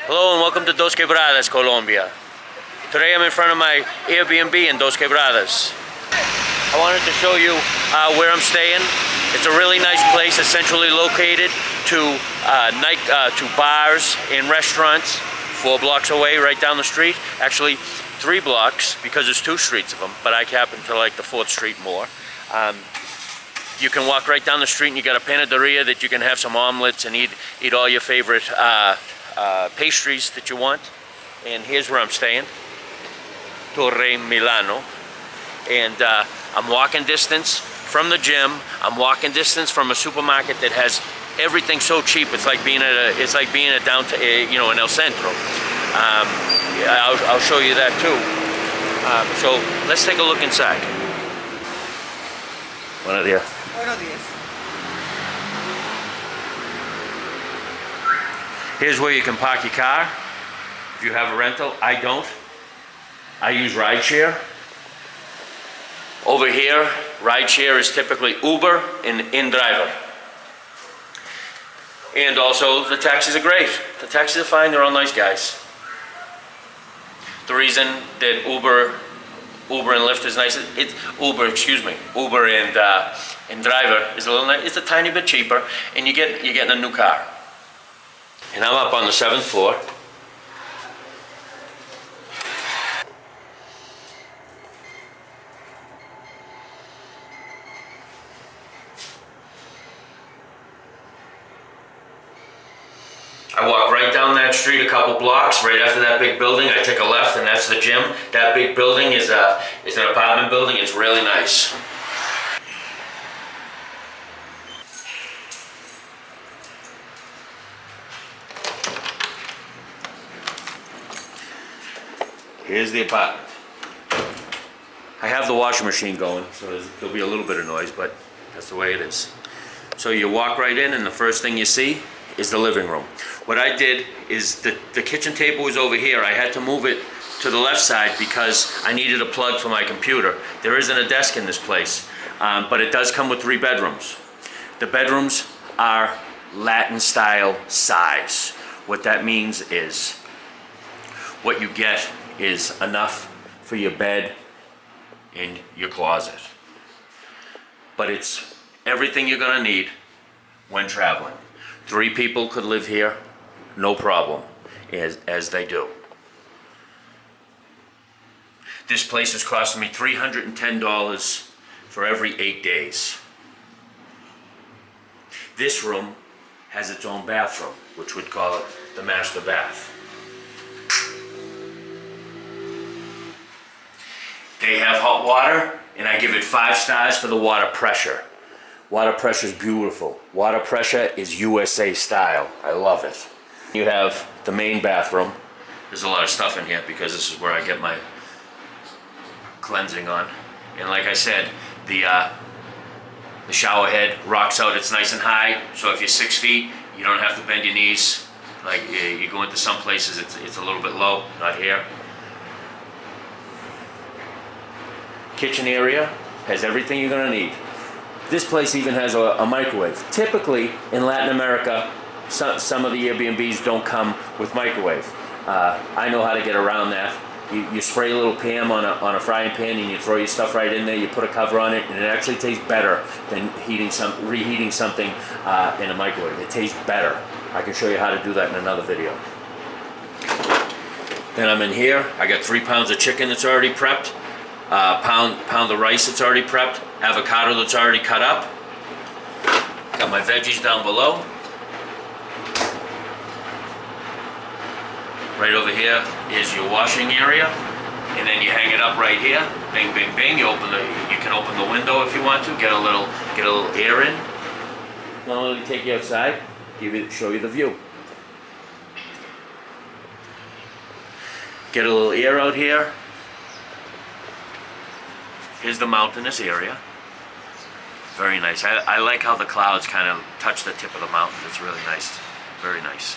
Hello and welcome to Dosquebradas Colombia. Today I'm in front of my Airbnb in Dosquebradas. I wanted to show you where I'm staying. It's a really nice place, essentially located to bars and restaurants 4 blocks away, right down the street. Actually 3 blocks because there's 2 streets of them, but I happen to like the 4th street more. You can walk right down the street and you got a panaderia that you can have some omelets and eat all your favorite pastries that you want. And here's where I'm staying, Torre Milano. And I'm walking distance from the gym. I'm walking distance from a supermarket that has everything so cheap. It's like being at downtown, in El Centro. I'll show you that too. So let's take a look inside. Buenos días. Buenos días. Here's where you can park your car if you have a rental. I don't. I use rideshare. Over here, rideshare is typically Uber and InDriver. And also, the taxis are great. The taxis are fine, they're all nice guys. The reason that Uber and Lyft is nice, Uber and Driver is it's a tiny bit cheaper, and you're getting a new car. And I'm up on the 7th floor. I walk right down that street a couple blocks. Right after that big building, I take a left, and that's the gym. That big building is an apartment building. It's really nice. Here's the apartment. I have the washing machine going, so there'll be a little bit of noise, but that's the way it is. So you walk right in, and the first thing you see is the living room. What I did is the kitchen table was over here. I had to move it to the left side because I needed a plug for my computer. There isn't a desk in this place, but it does come with 3 bedrooms. The bedrooms are Latin style size. What that means is what you get is enough for your bed and your closet. But it's everything you're gonna need when traveling. 3 people could live here, no problem, as they do. This place is costing me $310 for every 8 days. This room has its own bathroom, which we'd call it the master bath. They have hot water, and I give it 5 stars for the water pressure. Water pressure is beautiful. Water pressure is USA style. I love it. You have the main bathroom. There's a lot of stuff in here because this is where I get my cleansing on. And like I said, the shower head rocks out. It's nice and high, so if you're 6 feet, you don't have to bend your knees. Like you go into some places, it's a little bit low, not here. Kitchen area has everything you're gonna need. This place even has a microwave. Typically, in Latin America, some of the Airbnbs don't come with microwave. I know how to get around that. You spray a little Pam on a frying pan and you throw your stuff right in there, you put a cover on it, and it actually tastes better than reheating something in a microwave. It tastes better. I can show you how to do that in another video. Then I'm in here. I got 3 pounds of chicken that's already prepped. Pound of rice that's already prepped, avocado that's already cut up. Got my veggies down below. Right over here is your washing area, and then you hang it up right here. Bing, bing, bing. You can open the window if you want to, get a little air in. Not only take you outside, show you the view. Get a little air out here. Here's the mountainous area. Very nice. I like how the clouds kind of touch the tip of the mountain. It's really nice. Very nice.